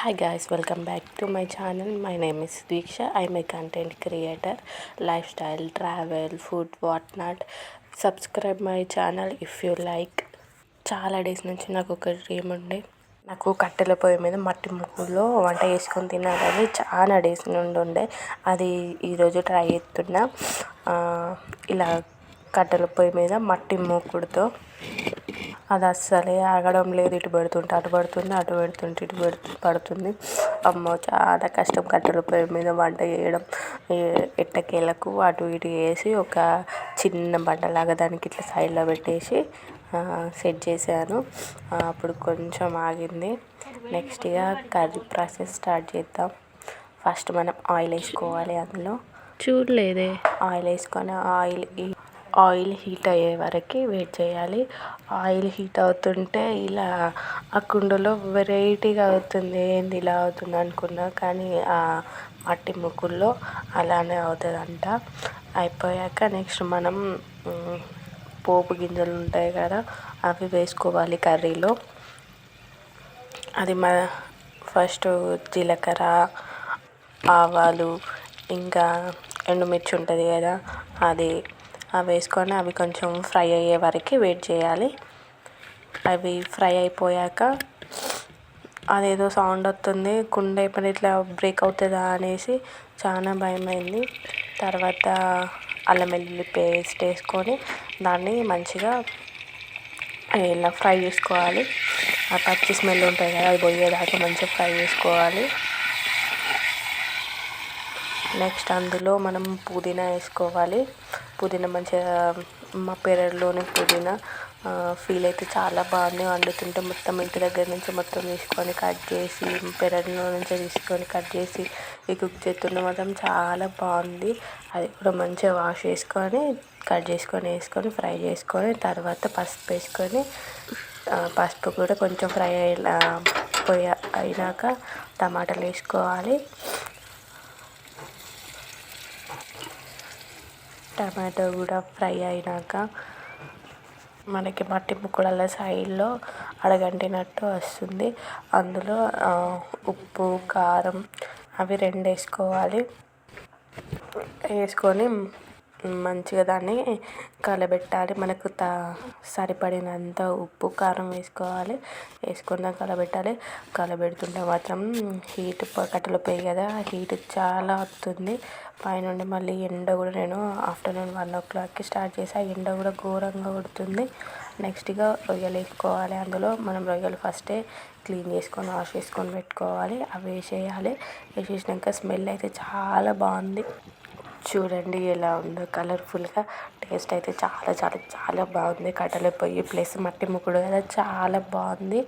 Hi guys, welcome back to my channel. My name is Diksha. I'm a content creator, lifestyle, travel, food, whatnot. Subscribe my channel if you like. చాలా days నుంచి నాకు ఒక dream ఉండే. నాకు కట్టెల పొయ్యి మీద మట్టి ముగ్గులో వంట చేసుకొని తినాలని చాలా డేస్ నుండి ఉండే. అది ఈరోజు ట్రై చేస్తున్నా. ఇలా కట్టెల పొయ్యి మీద మట్టి మూకుడుతో అది అస్సలే ఆగడం లేదు. ఇటు పెడుతుంటే అటు పడుతుంది, అటు పెడుతుంటే ఇటు పడుతుంది. అమ్మో చాలా కష్టం కట్టెల పొయ్యి మీద వంట చేయడం. ఎట్టకేలకు అటు ఇటు వేసి ఒక చిన్న బండలాగా దానికి ఇట్లా సైడ్లో పెట్టేసి సెట్ చేశాను. అప్పుడు కొంచెం ఆగింది. నెక్స్ట్ ఇక కర్రీ ప్రాసెస్ స్టార్ట్ చేద్దాం. ఫస్ట్ మనం ఆయిల్ వేసుకోవాలి. అందులో చూడలేదే ఆయిల్ వేసుకొని ఆయిల్ హీట్ అయ్యే వరకు వెయిట్ చేయాలి. ఆయిల్ హీట్ అవుతుంటే ఇలా ఆ కుండలో వెరైటీగా అవుతుంది. ఏంది ఇలా అవుతుంది అనుకున్నా, కానీ ఆ మట్టి ముగ్గుల్లో అలానే అవుతుందంట. అయిపోయాక నెక్స్ట్ మనం పోపు గింజలు ఉంటాయి కదా, అవి వేసుకోవాలి కర్రీలో. అది ఫస్ట్ జీలకర్ర, ఆవాలు, ఇంకా ఎండుమిర్చి ఉంటుంది కదా, అది వేసుకొని అవి కొంచెం ఫ్రై అయ్యే వరకు వెయిట్ చేయాలి. అవి ఫ్రై అయిపోయాక అదేదో సౌండ్ వస్తుంది, కుండ ఎప్పుడు ఇట్లా బ్రేక్ అవుతుందా అనేసి చాలా భయమైంది. తర్వాత అల్లం వెల్లుల్లి పేస్ట్ వేసుకొని దాన్ని మంచిగా ఇలా ఫ్రై చేసుకోవాలి. ఆ పచ్చి స్మెల్ ఉంటుంది కదా, అది పోయేదాకా మంచిగా ఫ్రై చేసుకోవాలి. నెక్స్ట్ అందులో మనం పుదీనా వేసుకోవాలి. పుదీనా మంచిగా మా పెరట్లోని పుదీనా ఫీల్ అయితే చాలా బాగుంది. వండుతుంటే మొత్తం ఇంటి దగ్గర నుంచి మొత్తం తీసుకొని కట్ చేసి, పెరట్లో నుంచి తీసుకొని కట్ చేసి కుక్ చేస్తుంటే మాత్రం చాలా బాగుంది. అది కూడా మంచిగా వాష్ చేసుకొని కట్ చేసుకొని వేసుకొని ఫ్రై చేసుకొని తర్వాత పసుపు వేసుకొని, పసుపు కూడా కొంచెం ఫ్రై అయినాక టమాటాలు వేసుకోవాలి. టమాటో కూడా ఫ్రై అయినాక మనకి మట్టి ముక్కడల సైడ్లో అడగంటినట్టు వస్తుంది. అందులో ఉప్పు, కారం అవి 2 వేసుకోవాలి. వేసుకొని మంచిగా దాన్ని కలబెట్టాలి. మనకు సరిపడినంత ఉప్పు, కారం వేసుకోవాలి. వేసుకున్నాక కలబెట్టాలి. కలబెడుతుంటే మాత్రం హీట్ కట్టెల పొయ్యి కదా, హీట్ చాలా వస్తుంది పైనుండి. మళ్ళీ ఎండ కూడా నేను ఆఫ్టర్నూన్ 1 o'clockకి స్టార్ట్ చేసి ఆ ఎండ కూడా ఘోరంగా కొడుతుంది. నెక్స్ట్గా రొయ్యలు వేసుకోవాలి. అందులో మనం రొయ్యలు ఫస్టే క్లీన్ చేసుకొని వాష్ చేసుకొని పెట్టుకోవాలి. అవి వేసేయాలి. వేసేసినాక స్మెల్ అయితే చాలా బాగుంది. చూడండి ఎలా ఉందో కలర్ఫుల్గా. టేస్ట్ అయితే చాలా చాలా చాలా బాగుంది. కట్టెల పొయ్యి ప్లస్ మట్టి ముగ్గుడు కదా, చాలా బాగుంది.